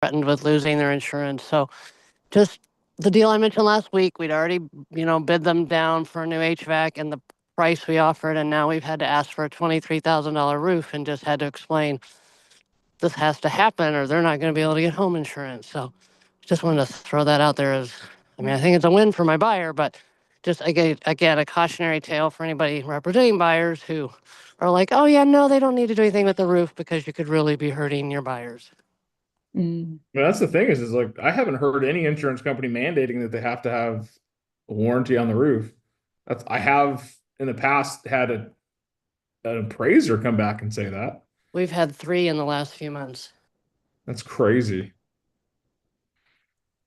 threatened with losing their insurance. So just the deal I mentioned last week, we'd already, bid them down for a new HVAC and the price we offered, and now we've had to ask for a $23,000 roof and just had to explain this has to happen or they're not going to be able to get home insurance. So just wanted to throw that out there as, I think it's a win for my buyer, but just again, a cautionary tale for anybody representing buyers who are like, oh yeah, no, they don't need to do anything with the roof because you could really be hurting your buyers. Well, that's the thing is like I haven't heard any insurance company mandating that they have to have a warranty on the roof. I have in the past had an appraiser come back and say that. We've had 3 in the last few months. That's crazy.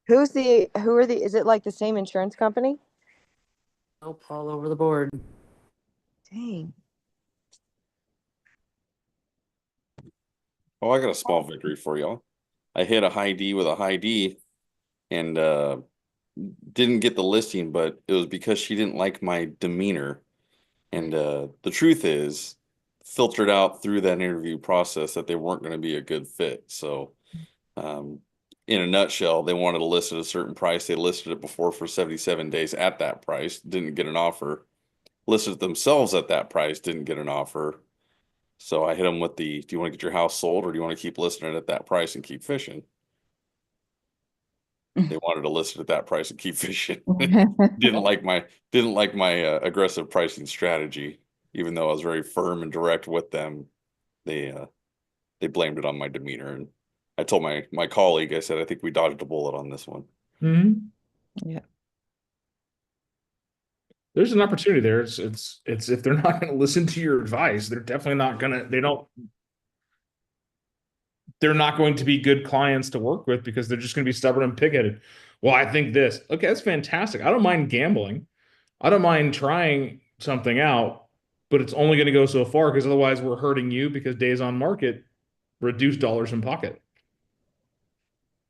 Who are is it like the same insurance company? Nope, all over the board. Dang. Oh, I got a small victory for y'all. I hit a high D with a high D and didn't get the listing, but it was because she didn't like my demeanor. And the truth is, filtered out through that interview process that they weren't going to be a good fit. So, in a nutshell, they wanted to list at a certain price. They listed it before for 77 days at that price, didn't get an offer. Listed themselves at that price, didn't get an offer. So I hit them with do you want to get your house sold or do you want to keep listing it at that price and keep fishing? They wanted to list it at that price and keep fishing. Didn't like my aggressive pricing strategy, even though I was very firm and direct with them. They blamed it on my demeanor, and I told my colleague, I said, I think we dodged a bullet on this one. Yeah. There's an opportunity there. It's if they're not going to listen to your advice, they're definitely not going to. They're not going to be good clients to work with because they're just going to be stubborn and pig-headed. Well, I think this. Okay, that's fantastic. I don't mind gambling. I don't mind trying something out, but it's only going to go so far because otherwise we're hurting you because days on market reduce dollars in pocket.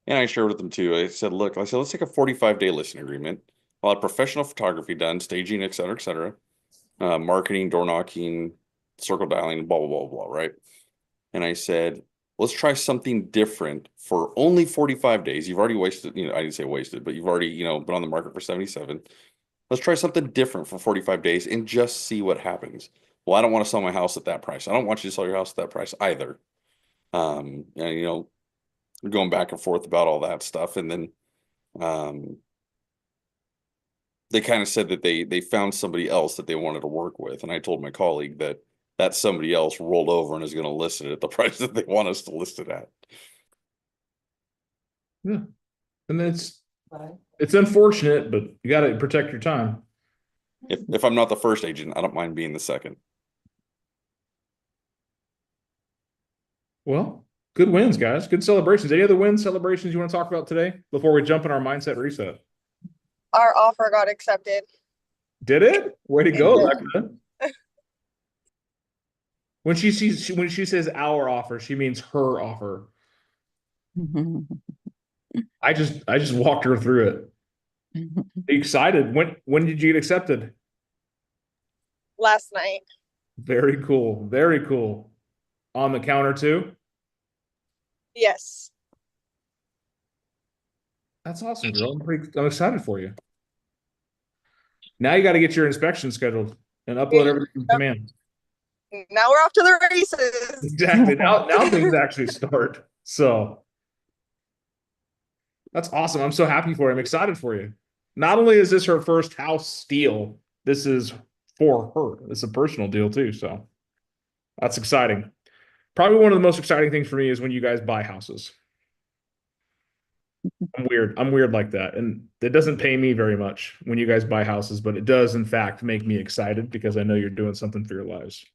And I shared with them too. I said, look, let's take a 45-day listing agreement. I'll have professional photography done, staging, et cetera, marketing, door knocking, circle dialing, blah, blah, blah, blah, right? And I said, let's try something different for only 45 days. You've already wasted, I didn't say wasted, but you've already, been on the market for 77. Let's try something different for 45 days and just see what happens. Well, I don't want to sell my house at that price. I don't want you to sell your house at that price either. And, going back and forth about all that stuff. And then they kind of said that they found somebody else that they wanted to work with. And I told my colleague that somebody else rolled over and is going to list it at the price that they want us to list it at. Yeah. And it's unfortunate, but you got to protect your time. If I'm not the first agent, I don't mind being the second. Well, good wins, guys. Good celebrations. Any other wins, celebrations you want to talk about today before we jump in our mindset reset? Our offer got accepted. Did it? Way to go, Alexa. When she says our offer, she means her offer. I just walked her through it. Excited. When did you get accepted? Last night. Very cool. Very cool. On the counter too? Yes. That's awesome, girl. I'm excited for you. Now you got to get your inspection scheduled and upload everything from Command. Now we're off to the races. Exactly. Now things actually start. So that's awesome. I'm so happy for you. I'm excited for you. Not only is this her first house deal, this is for her. It's a personal deal too. So that's exciting. Probably one of the most exciting things for me is when you guys buy houses. I'm weird like that. And it doesn't pay me very much when you guys buy houses, but it does in fact make me excited because I know you're doing something for your lives.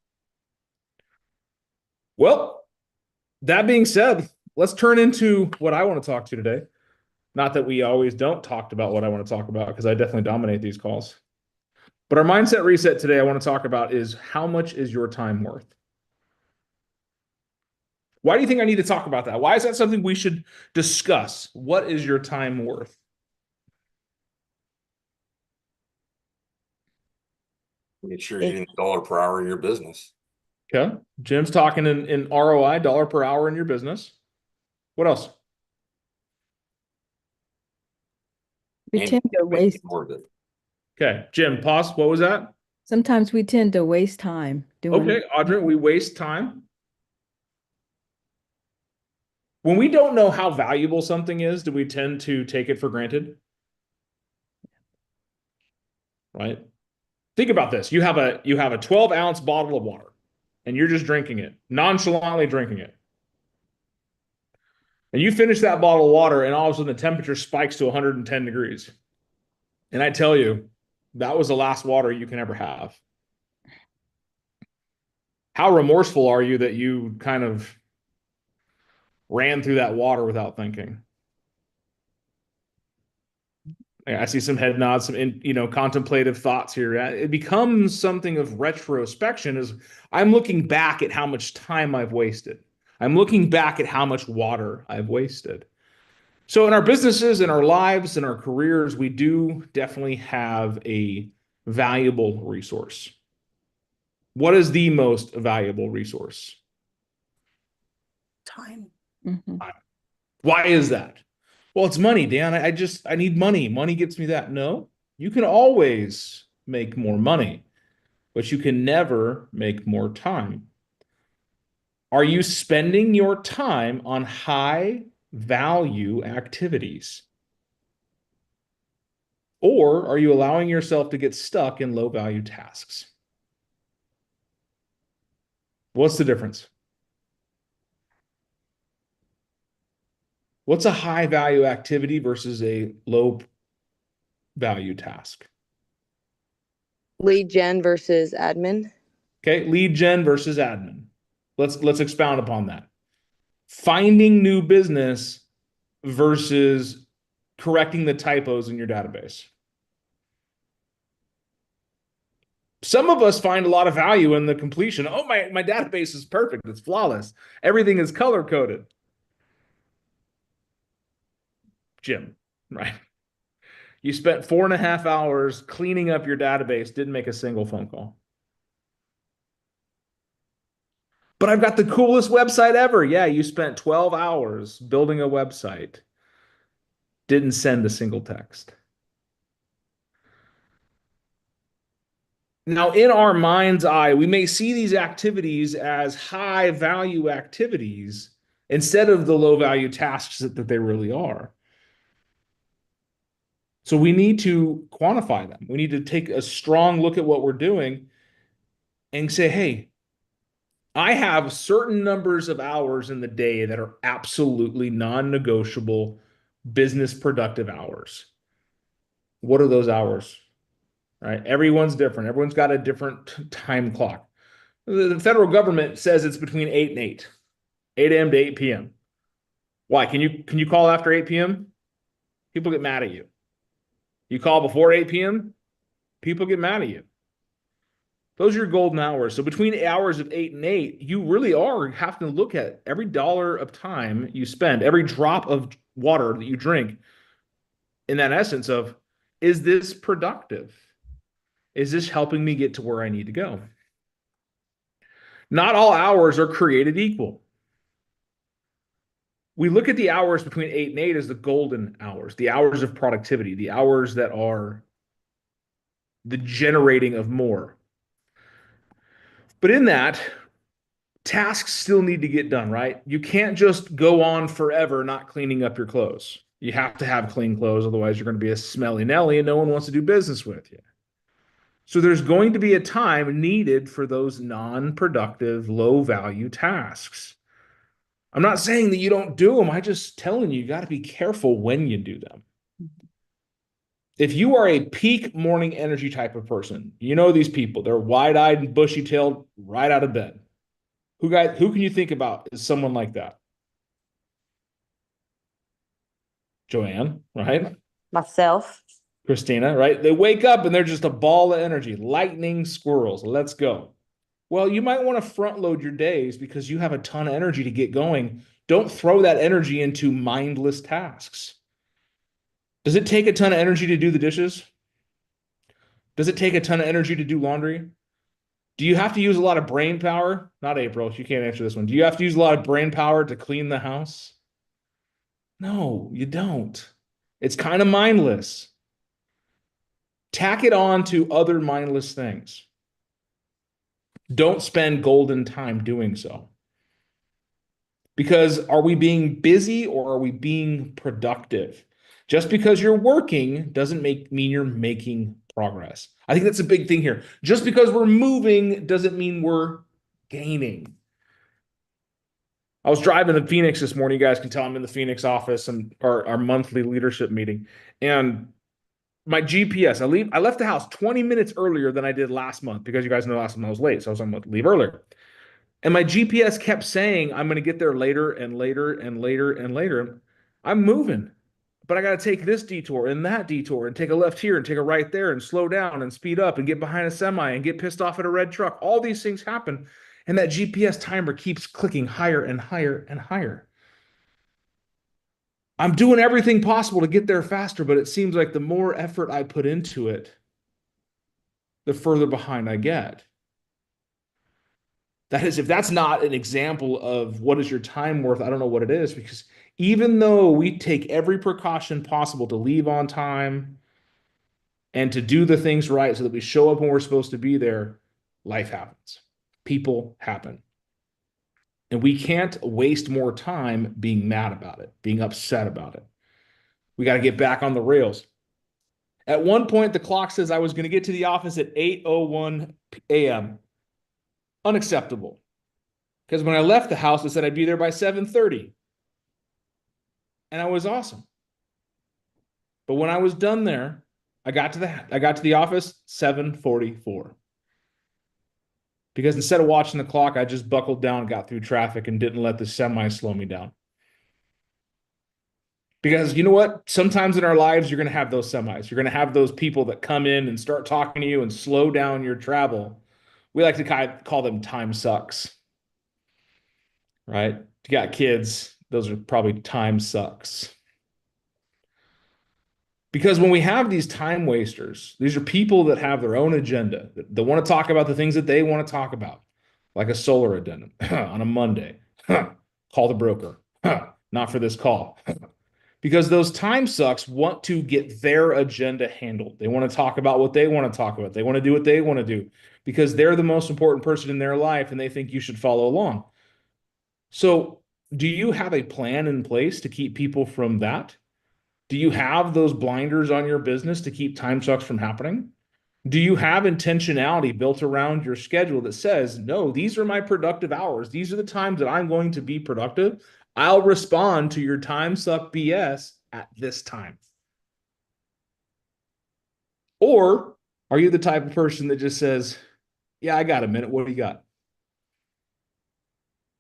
Well, that being said, let's turn into what I want to talk to today. Not that we always don't talk about what I want to talk about because I definitely dominate these calls. But our mindset reset today I want to talk about is how much is your time worth? Why do you think I need to talk about that? Why is that something we should discuss? What is your time worth? Make sure you're getting dollar per hour in your business. Okay. Jim's talking in ROI, dollar per hour in your business. What else? We And tend to waste, ignored it. Okay, Jim, pause. What was that? sometimes we tend to waste time doing. Okay, Audrey, we waste time. When we don't know how valuable something is, do we tend to take it for granted? Right? Think about this. You have a 12-ounce bottle of water, and you're just drinking it, nonchalantly drinking it. And you finish that bottle of water, and all of a sudden the temperature spikes to 110 degrees. And I tell you, that was the last water you can ever have. How remorseful are you that you kind of ran through that water without thinking? I see some head nods, some contemplative thoughts here. It becomes something of retrospection as I'm looking back at how much time I've wasted. I'm looking back at how much water I've wasted. So in our businesses, in our lives, in our careers, we do definitely have a valuable resource. What is the most valuable resource? Time. Mhm. Why is that? Well, it's money, Dan. I need money. Money gets me that. No, you can always make more money, but you can never make more time. Are you spending your time on high value activities? Or are you allowing yourself to get stuck in low value tasks? What's the difference? What's a high value activity versus a low value task? Lead gen versus admin. Okay, lead gen versus admin. Let's expound upon that. Finding new business versus correcting the typos in your database. Some of us find a lot of value in the completion. Oh, my database is perfect. It's flawless. Everything is color coded. Jim, right? You spent 4.5 hours cleaning up your database, didn't make a single phone call. But I've got the coolest website ever. Yeah, you spent 12 hours building a website, didn't send a single text. Now, in our mind's eye, we may see these activities as high value activities instead of the low value tasks that they really are. So we need to quantify them. We need to take a strong look at what we're doing and say, hey, I have certain numbers of hours in the day that are absolutely non-negotiable business productive hours. What are those hours? Right? Everyone's different. Everyone's got a different time clock. The federal government says it's between 8 and 8, 8 a.m. to 8 p.m. Why? Can you call after 8 p.m.? People get mad at you. You call before 8 p.m., people get mad at you. Those are your golden hours. So between the hours of 8 and 8, you really are having to look at every dollar of time you spend, every drop of water that you drink in that essence of, is this productive? Is this helping me get to where I need to go? Not all hours are created equal. We look at the hours between 8 and 8 as the golden hours, the hours of productivity, the hours that are the generating of more. But in that, tasks still need to get done, right? You can't just go on forever not cleaning up your clothes. You have to have clean clothes, otherwise you're going to be a smelly Nelly and no one wants to do business with you. So there's going to be a time needed for those non-productive, low-value tasks. I'm not saying that you don't do them. I'm just telling you, you got to be careful when you do them. If you are a peak morning energy type of person, you know these people. They're wide-eyed and bushy-tailed right out of bed. Who can you think about as someone like that? Joanne, right? Myself. Christina, right? They wake up and they're just a ball of energy, lightning squirrels. Let's go. Well, you might want to front load your days because you have a ton of energy to get going. Don't throw that energy into mindless tasks. Does it take a ton of energy to do the dishes? Does it take a ton of energy to do laundry? Do you have to use a lot of brain power? Not April, you can't answer this one. Do you have to use a lot of brain power to clean the house? No, you don't. It's kind of mindless. Tack it on to other mindless things. Don't spend golden time doing so. Because are we being busy or are we being productive? Just because you're working doesn't mean you're making progress. I think that's a big thing here. Just because we're moving doesn't mean we're gaining. I was driving to Phoenix this morning. You guys can tell I'm in the Phoenix office and our monthly leadership meeting. And my GPS, I left the house 20 minutes earlier than I did last month because you guys know last month I was late. So I was going to leave earlier. And my GPS kept saying I'm going to get there later and later and later and later. I'm moving, but I got to take this detour and that detour and take a left here and take a right there and slow down and speed up and get behind a semi and get pissed off at a red truck. All these things happen. And that GPS timer keeps clicking higher and higher and higher. I'm doing everything possible to get there faster, but it seems like the more effort I put into it, the further behind I get. That is, if that's not an example of what is your time worth, I don't know what it is, because even though we take every precaution possible to leave on time and to do the things right so that we show up when we're supposed to be there, life happens. People happen. And we can't waste more time being mad about it, being upset about it. We got to get back on the rails. At one point, the clock says I was going to get to the office at 8:01 a.m. Unacceptable. Because when I left the house, it said I'd be there by 7:30. And I was awesome. But when I was done there, I got to the office 7:44. Because instead of watching the clock, I just buckled down, got through traffic, and didn't let the semi slow me down. Because you know what? Sometimes in our lives, you're going to have those semis. You're going to have those people that come in and start talking to you and slow down your travel. We like to call them time sucks. Right? If you got kids, those are probably time sucks. Because when we have these time wasters, these are people that have their own agenda, that want to talk about the things that they want to talk about, like a solar addendum on a Monday. Call the broker. Not for this call. Because those time sucks want to get their agenda handled. They want to talk about what they want to talk about. They want to do what they want to do because they're the most important person in their life and they think you should follow along. So, do you have a plan in place to keep people from that? Do you have those blinders on your business to keep time sucks from happening? Do you have intentionality built around your schedule that says, no, these are my productive hours. These are the times that I'm going to be productive. I'll respond to your time suck BS at this time. Or are you the type of person that just says, yeah, I got a minute. What do you got?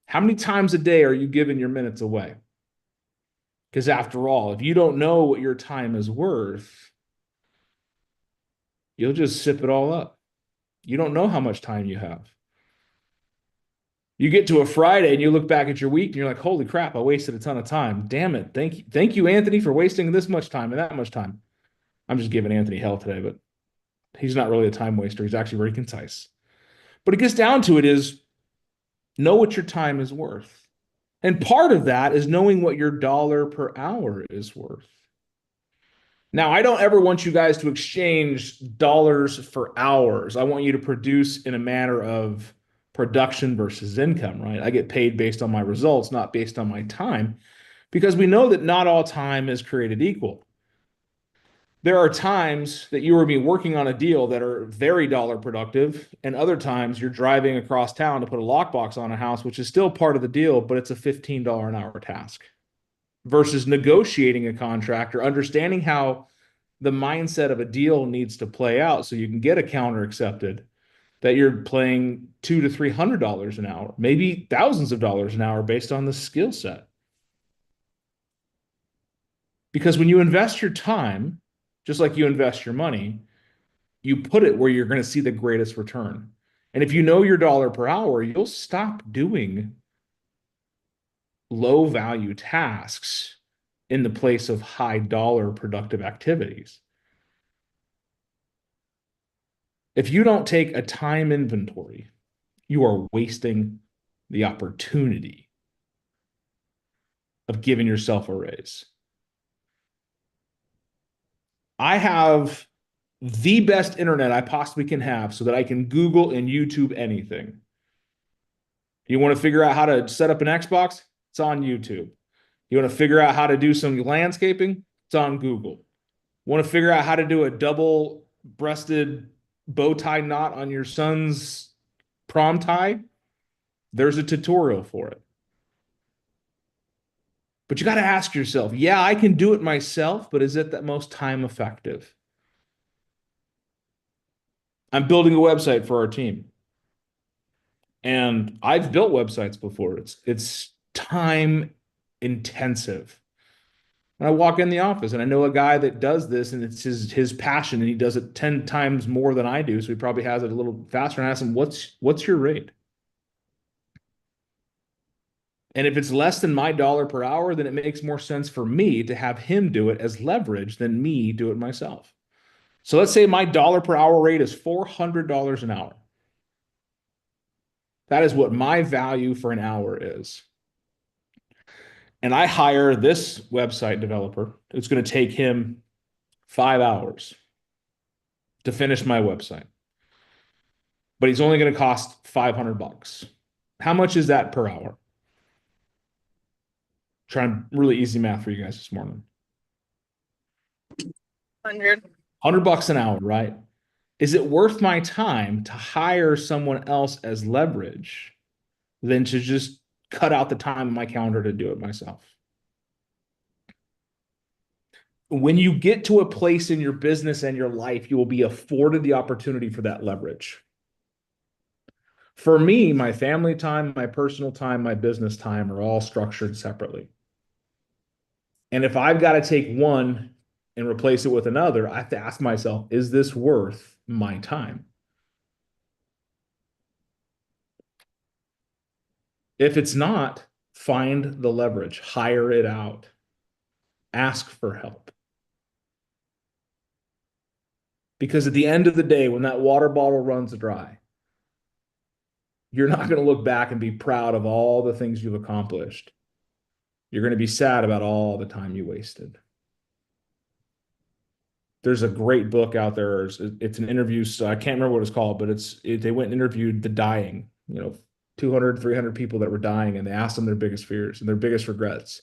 How many times a day are you giving your minutes away? Because after all, if you don't know what your time is worth, you'll just sip it all up. You don't know how much time you have. You get to a Friday and you look back at your week and you're like, holy crap, I wasted a ton of time. Damn it. Thank you, Anthony, for wasting this much time and that much time. I'm just giving Anthony hell today, but he's not really a time waster. He's actually very concise. But it gets down to it is know what your time is worth. And part of that is knowing what your dollar per hour is worth. Now, I don't ever want you guys to exchange dollars for hours. I want you to produce in a manner of production versus income, right? I get paid based on my results, not based on my time, because we know that not all time is created equal. There are times that you or me working on a deal that are very dollar productive, and other times you're driving across town to put a lockbox on a house, which is still part of the deal, but it's a $15 an hour task. Versus negotiating a contract or understanding how the mindset of a deal needs to play out so you can get a counter accepted, that you're playing $200 to $300 an hour, maybe thousands of dollars an hour based on the skill set. Because when you invest your time, just like you invest your money, you put it where you're going to see the greatest return. And if you know your dollar per hour, you'll stop doing low value tasks in the place of high dollar productive activities. If you don't take a time inventory, you are wasting the opportunity of giving yourself a raise. I have the best internet I possibly can have so that I can Google and YouTube anything. You want to figure out how to set up an Xbox? It's on YouTube. You want to figure out how to do some landscaping? It's on Google. Want to figure out how to do a double-breasted bow tie knot on your son's prom tie? There's a tutorial for it. But you got to ask yourself, yeah, I can do it myself, but is it the most time effective? I'm building a website for our team. And I've built websites before. It's time intensive. And I walk in the office and I know a guy that does this and it's his passion and he does it 10 times more than I do. So he probably has it a little faster, and I ask him, what's your rate? And if it's less than my dollar per hour, then it makes more sense for me to have him do it as leverage than me do it myself. So let's say my dollar per hour rate is $400 an hour. That is what my value for an hour is. And I hire this website developer. It's going to take him 5 hours to finish my website. But he's only going to cost $500. How much is that per hour? Trying really easy math for you guys this morning. 100. $100 an hour, right? Is it worth my time to hire someone else as leverage than to just cut out the time in my calendar to do it myself? When you get to a place in your business and your life, you will be afforded the opportunity for that leverage. For me, my family time, my personal time, my business time are all structured separately. And if I've got to take one and replace it with another, I have to ask myself, is this worth my time? If it's not, find the leverage, hire it out, ask for help. Because at the end of the day, when that water bottle runs dry, you're not going to look back and be proud of all the things you've accomplished. You're going to be sad about all the time you wasted. There's a great book out there. It's an interview. So I can't remember what it's called, but they went and interviewed the dying, 200, 300 people that were dying, and they asked them their biggest fears and their biggest regrets.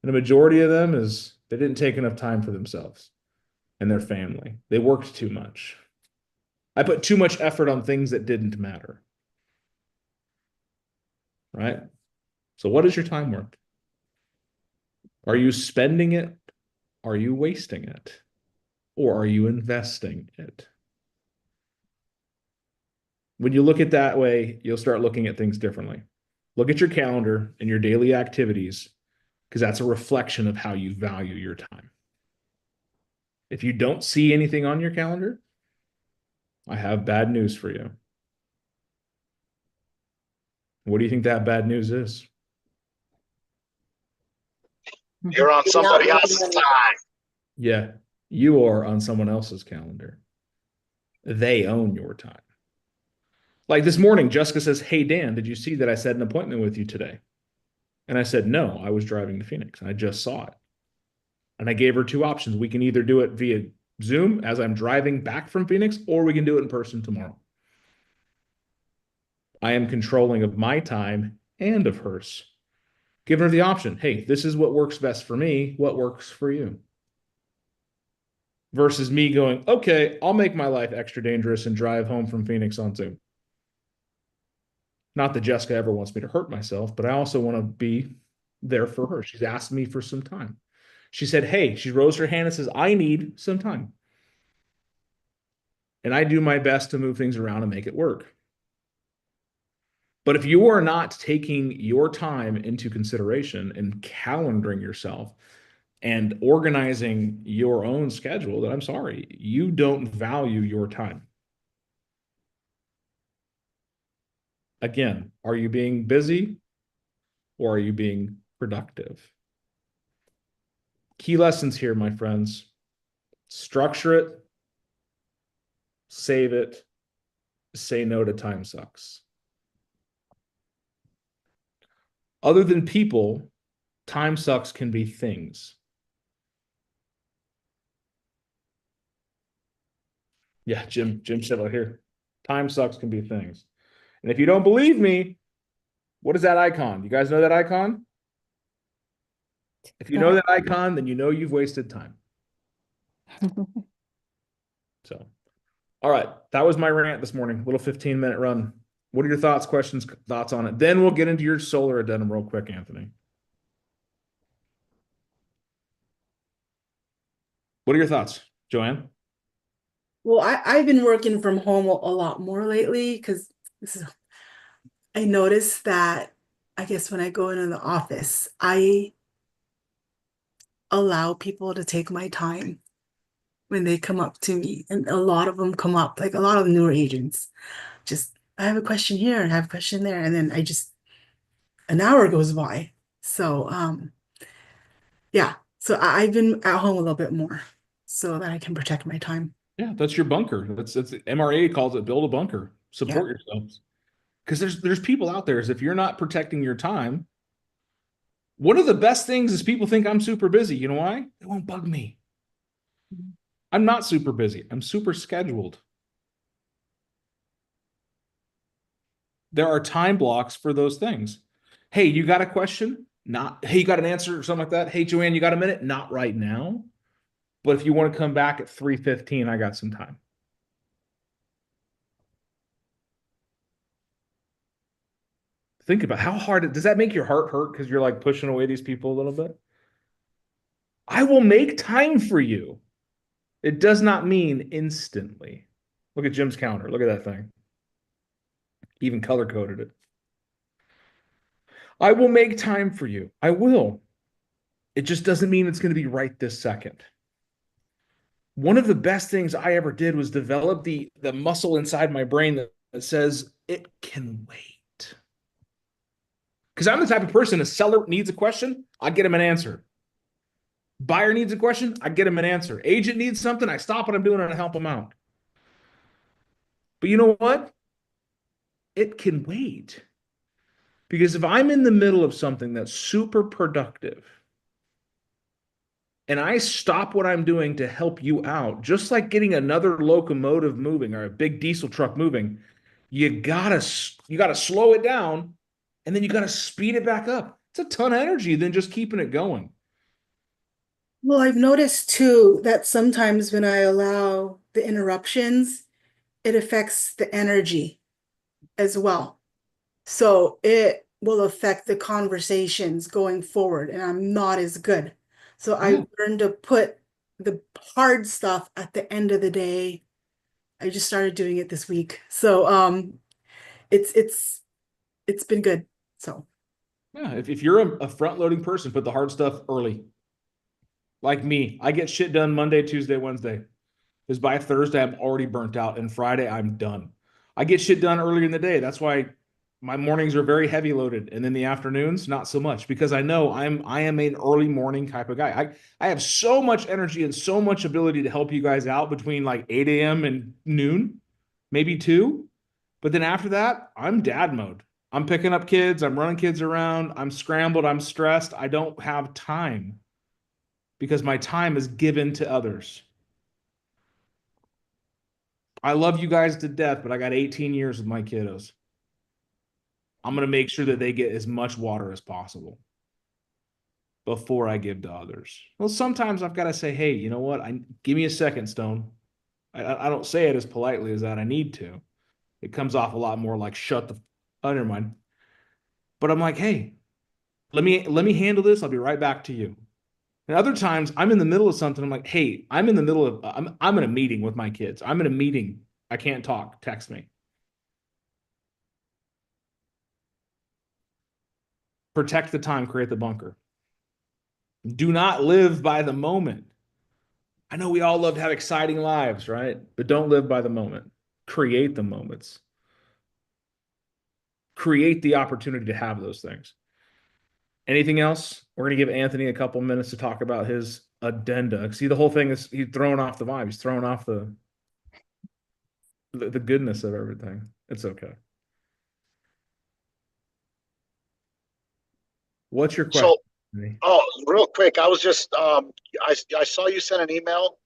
And a majority of them is they didn't take enough time for themselves and their family. They worked too much. I put too much effort on things that didn't matter. Right? So what is your time worth? Are you spending it? Are you wasting it? Or are you investing it? When you look at that way, you'll start looking at things differently. Look at your calendar and your daily activities, because that's a reflection of how you value your time. If you don't see anything on your calendar, I have bad news for you. What do you think that bad news is? You're on somebody else's time. Yeah, you are on someone else's calendar. They own your time. Like this morning, Jessica says, "Hey, Dan, did you see that I set an appointment with you today?" And I said, "No, I was driving to Phoenix and I just saw it." And I gave her 2 options. We can either do it via Zoom as I'm driving back from Phoenix, or we can do it in person tomorrow. I am controlling of my time and of hers. Give her the option. Hey, this is what works best for me. What works for you? Versus me going, okay, I'll make my life extra dangerous and drive home from Phoenix on Zoom. Not that Jessica ever wants me to hurt myself, but I also want to be there for her. She's asked me for some time. She said, hey, she rose her hand and says, I need some time. And I do my best to move things around and make it work. But if you are not taking your time into consideration and calendaring yourself and organizing your own schedule, then I'm sorry, you don't value your time. Again, are you being busy or are you being productive? Key lessons here, my friends. Structure it, save it, say no to time sucks. Other than people, time sucks can be things. Yeah, Jim said it here. Time sucks can be things. And if you don't believe me, what is that icon? You guys know that icon? If you know that icon, then you know you've wasted time. So, all right, that was my rant this morning. Little 15-minute run. What are your thoughts, questions, thoughts on it? Then we'll get into your solar addendum real quick, Anthony. What are your thoughts, Joanne? Well, I've been working from home a lot more lately because I noticed that I guess when I go into the office, I allow people to take my time when they come up to me. And a lot of them come up, like a lot of newer agents. Just, I have a question here, and I have a question there. And then an hour goes by. So, yeah. So I've been at home a little bit more so that I can protect my time. Yeah, that's your bunker. That's MRA calls it build a bunker. Support yourselves. Because there's people out there, as if you're not protecting your time. One of the best things is people think I'm super busy. You know why? It won't bug me. I'm not super busy. I'm super scheduled. There are time blocks for those things. Hey, you got a question? Not, hey, you got an answer or something like that? Hey, Joanne, you got a minute? Not right now. But if you want to come back at 3:15, I got some time. Think about how hard does that make your heart hurt because you're like pushing away these people a little bit? I will make time for you. It does not mean instantly. Look at Jim's counter. Look at that thing. He even color coded it. I will make time for you. I will. It just doesn't mean it's going to be right this second. One of the best things I ever did was develop the muscle inside my brain that says it can wait. Because I'm the type of person, a seller needs a question, I get him an answer. Buyer needs a question, I get him an answer. Agent needs something, I stop what I'm doing and I help them out. But you know what? It can wait. Because if I'm in the middle of something that's super productive, and I stop what I'm doing to help you out, just like getting another locomotive moving or a big diesel truck moving, you gotta slow it down, and then you gotta speed it back up. It's a ton of energy than just keeping it going. Well, I've noticed too that sometimes when I allow the interruptions, it affects the energy as well. So it will affect the conversations going forward, and I'm not as good. So I learned to put the hard stuff at the end of the day. I just started doing it this week. So it's been good. So Yeah, if you're a front-loading person, put the hard stuff early. Like me, I get shit done Monday, Tuesday, Wednesday. Because by Thursday, I'm already burnt out, and Friday, I'm done. I get shit done earlier in the day. That's why my mornings are very heavy loaded, and then the afternoons, not so much, because I know I am an early morning type of guy. I have so much energy and so much ability to help you guys out between like 8 a.m. and noon, maybe 2. But then after that, I'm dad mode. I'm picking up kids. I'm running kids around. I'm scrambled. I'm stressed. I don't have time because my time is given to others. I love you guys to death, but I got 18 years with my kiddos. I'm going to make sure that they get as much water as possible before I give to others. Well, sometimes I've got to say, hey, you know what? Give me a second, Stone. I don't say it as politely as that. I need to. It comes off a lot more like shut the never mind. But I'm like, hey, let me handle this. I'll be right back to you. And other times I'm in the middle of something. I'm like, hey, I'm in the middle of I'm in a meeting with my kids. I'm in a meeting. I can't talk. Text me. Protect the time, create the bunker. Do not live by the moment. I know we all love to have exciting lives, right? But don't live by the moment. Create the moments. Create the opportunity to have those things. Anything else? We're going to give Anthony a couple minutes to talk about his addenda. See, the whole thing is he's throwing off the vibe. He's throwing off the goodness of everything. It's okay. What's your question? So, real quick, I was just I saw you sent an email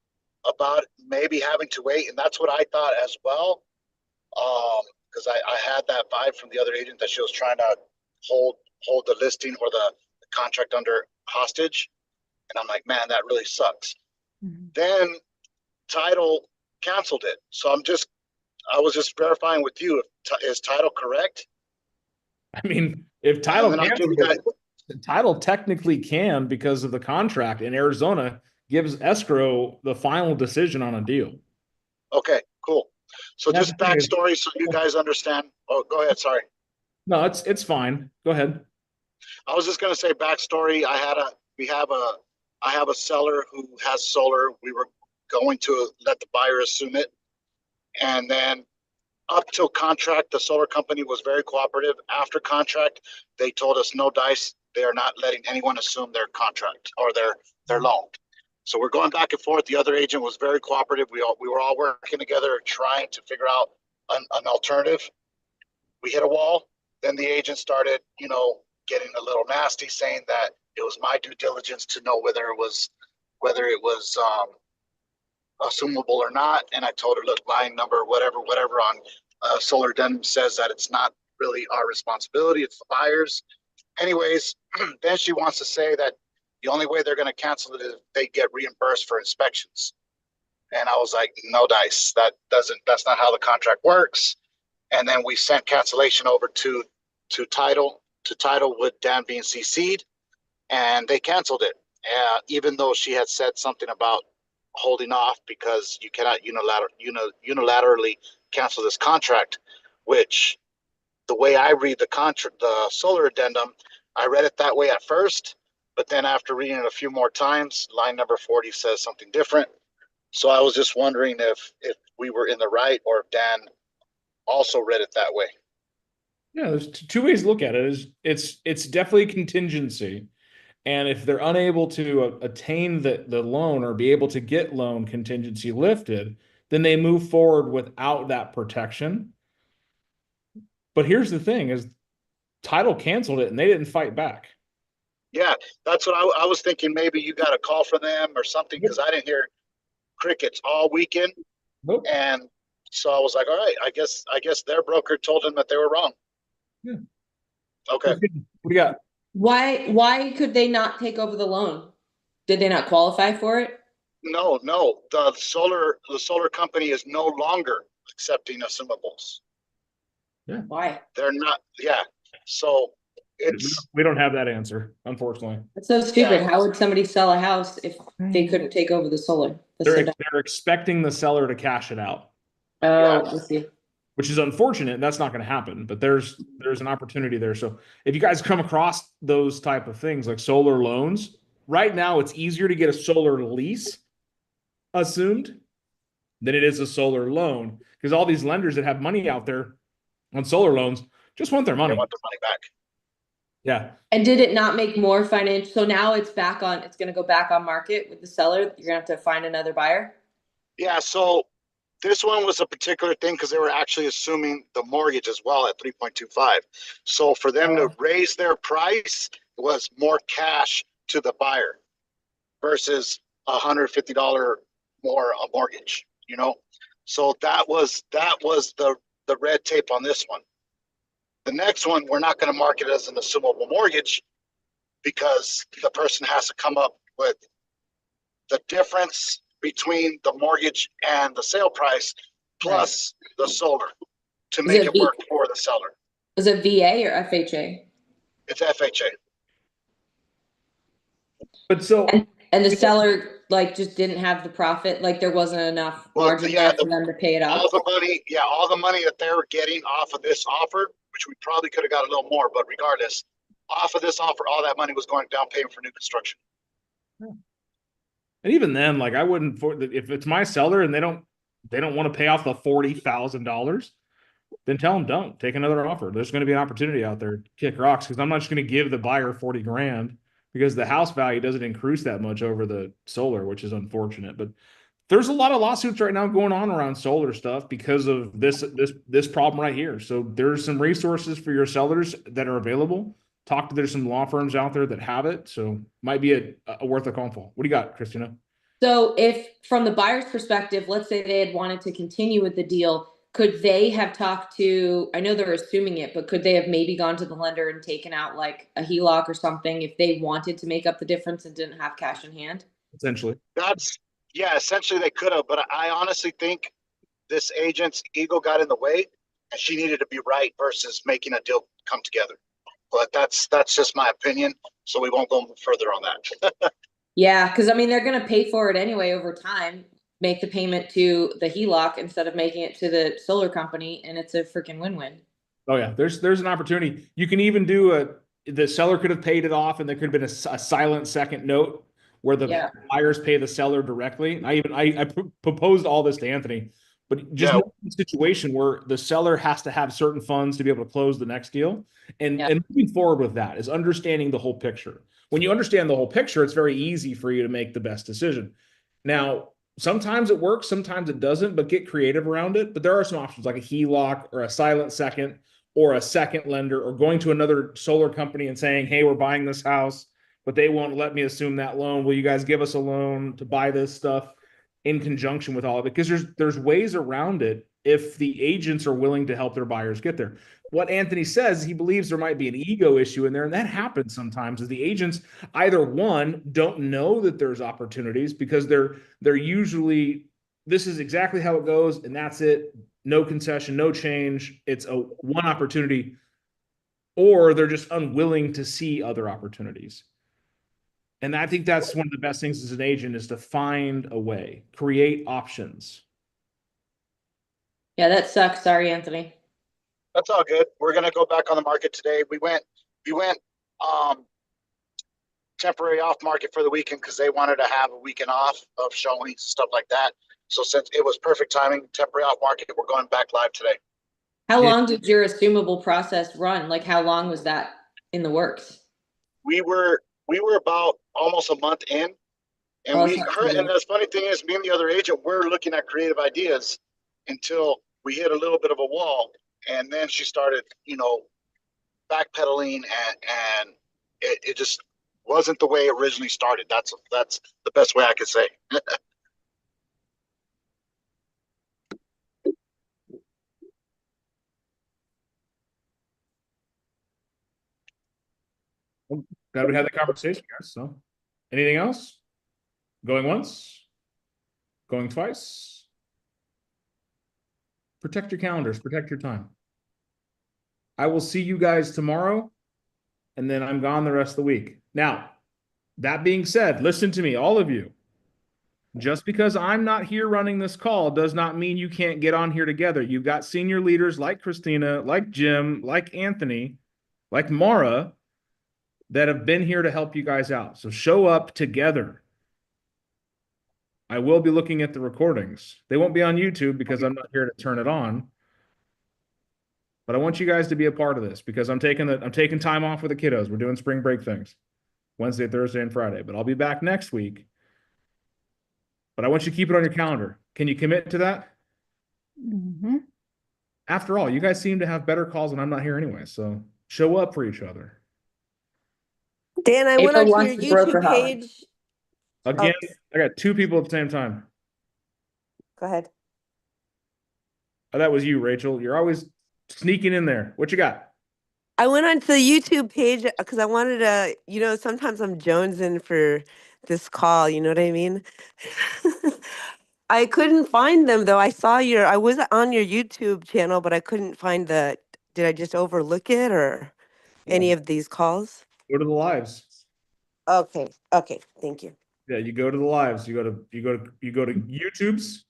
about maybe having to wait, and that's what I thought as well. Because I had that vibe from the other agent that she was trying to hold the listing or the contract under hostage, and I'm like, man, that really sucks. Mhm. Then title canceled it, so I was just verifying with you, is title correct? I mean, if And title then I'll give you canceled guys, it, title technically can because of the contract in Arizona gives escrow the final decision on a deal. okay, cool. So That's just the thing is- backstory so you guys understand. Oh, go ahead, sorry. No, it's fine. Go ahead. I was just gonna say backstory. I have a seller who has solar. We were going to let the buyer assume it. And then up till contract, the solar company was very cooperative. After contract, they told us no dice. They are not letting anyone assume their contract or their loan. So we're going back and forth. The other agent was very cooperative. We were all working together trying to figure out an alternative. We hit a wall. Then the agent started, getting a little nasty, saying that it was my due diligence to know whether it was assumable or not. And I told her, look, line number, whatever on solar addendum says that it's not really our responsibility. It's the buyer's. Anyways, then she wants to say that the only way they're going to cancel it is if they get reimbursed for inspections. And I was like, no dice. That's not how the contract works. And then we sent cancellation over to title with Dan being CC'd, and they canceled it. Even though she had said something about holding off because you cannot unilaterally cancel this contract, which the way I read the contract, the solar addendum, I read it that way at first, but then after reading it a few more times, line number 40 says something different. So I was just wondering if we were in the right or if Dan also read it that way. Yeah, there's two ways to look at it. It's definitely contingency. And if they're unable to attain the loan or be able to get loan contingency lifted, then they move forward without that protection. But here's the thing is title canceled it and they didn't fight back. Yeah, that's what I was thinking. Maybe you got a call from them or something, because I didn't hear crickets all weekend. Nope. And so I was like, all right, I guess their broker told them that they were wrong. Yeah. Okay. What do you got? Why could they not take over the loan? Did they not qualify for it? No, the solar company is no longer accepting assumables. Why? They're not. Yeah. So We don't have that answer, unfortunately. That's so stupid. Yeah. How would somebody sell a house if they Right. couldn't take over the solar? That's so They're dumb. they're expecting the seller to cash it out, Oh, I see. which is unfortunate. That's not going to happen, but there's an opportunity there. So if you guys come across those type of things like solar loans, right now it's easier to get a solar lease assumed than it is a solar loan, because all these lenders that have money out there on solar loans just want their they money. want the money back. Yeah. And did it not make more financial? So now it's going to go back on market with the seller. You're gonna have to find another buyer. Yeah. So this one was a particular thing because they were actually assuming the mortgage as well at 3.25. So for them to raise their price was more cash to the buyer versus $150 more a mortgage, So that was the red tape on this one. The next one, we're not going to market it as an assumable mortgage because the person has to come up with the difference between the mortgage and the sale price plus the solar to make it work for the seller. Is it VA or FHA? It's FHA. But so And the seller just didn't have the profit, there wasn't enough margin there for them to pay it off. All the money that they were getting off of this offer, which we probably could have got a little more, but regardless, off of this offer, all that money was going down payment for new construction. And even then, I wouldn't, if it's my seller and they don't want to pay off the $40,000, then tell them don't take another offer. There's going to be an opportunity out there to kick rocks, because I'm not just going to give the buyer 40 grand because the house value doesn't increase that much over the solar, which is unfortunate. But there's a lot of lawsuits right now going on around solar stuff because of this problem right here. So there's some resources for your sellers that are available. There's some law firms out there that have it, so might be a worth a call. What do you got, Christina? So if from the buyer's perspective, let's say they had wanted to continue with the deal, could they have talked to, I know they're assuming it, but could they have maybe gone to the lender and taken out like a HELOC or something if they wanted to make up the difference and didn't have cash in hand? Essentially. Yeah, essentially they could have, but I honestly think this agent's ego got in the way and she needed to be right versus making a deal come together. But that's just my opinion. So we won't go further on that. Yeah, because I mean, they're going to pay for it anyway over time, make the payment to the HELOC instead of making it to the solar company, and it's a freaking win-win. Oh yeah, there's an opportunity. You can even do the seller could have paid it off, and there could have been a silent second note where the buyers pay the seller directly. I proposed all this to Anthony, but just know the situation where the seller has to have certain funds to be able to close the next deal, and moving forward with that is understanding the whole picture. When you understand the whole picture, it's very easy for you to make the best decision. Now, sometimes it works, sometimes it doesn't, but get creative around it. But there are some options like a HELOC or a silent second or a second lender, or going to another solar company and saying, hey, we're buying this house, but they won't let me assume that loan. Will you guys give us a loan to buy this stuff in conjunction with all of it? Because there's ways around it if the agents are willing to help their buyers get there. What Anthony says, he believes there might be an ego issue in there, and that happens sometimes as the agents either one don't know that there's opportunities because they're usually, this is exactly how it goes and that's it. No concession, no change. It's a one opportunity, or they're just unwilling to see other opportunities. And I think that's one of the best things as an agent is to find a way, create options. Yeah, that sucks. Sorry, Anthony. That's all good. We're gonna go back on the market today. We went temporary off market for the weekend because they wanted to have a weekend off of showings, stuff like that. So since it was perfect timing, temporary off market, we're going back live today. How long did your assumable process run? Like, how long was that in the works? We were about almost a month in, and and the funny thing is, me and the other agent, we're looking at creative ideas until we hit a little bit of a wall, and then she started, backpedaling, and it just wasn't the way it originally started. That's the best way I could say. Glad we had the conversation, guys. So, anything else? Going once? Going twice? Protect your calendars. Protect your time. I will see you guys tomorrow, and then I'm gone the rest of the week. Now, that being said, listen to me, all of you. Just because I'm not here running this call does not mean you can't get on here together. You've got senior leaders like Christina, like Jim, like Anthony, like Mara, that have been here to help you guys out. So show up together. I will be looking at the recordings. They won't be on YouTube because I'm not here to turn it on. But I want you guys to be a part of this because I'm taking time off with the kiddos. We're doing spring break things. Wednesday, Thursday, and Friday. But I'll be back next week. But I want you to keep it on your calendar. Can you commit to that? Mm-hmm. After all, you guys seem to have better calls when I'm not here anyway. So show up for each other. Dan, I went April onto your wants to broker YouTube Holland. page. Again, I got two people at the same time. Go ahead. Oh, that was you, Rachel. You're always sneaking in there. What you got? I went onto the YouTube page because I wanted to, sometimes I'm jonesing for this call, you know what I mean? I couldn't find them though. I was on your YouTube channel, but I couldn't find did I just overlook it or any of these calls? Go to the lives. Okay. Thank you. Yeah, you go to the lives. You go to YouTube's.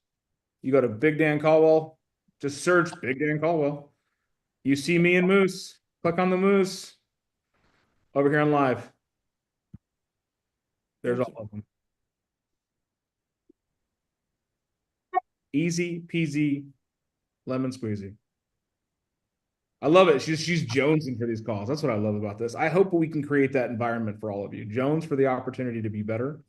You go to Big Dan Caldwell. Just search Big Dan Caldwell. You see me and Moose. Click on the Moose. Over here on live. There's all of them. Easy peasy, lemon squeezy. I love it. She's jonesing for these calls. That's what I love about this. I hope we can create that environment for all of you. Jones for the opportunity to be better.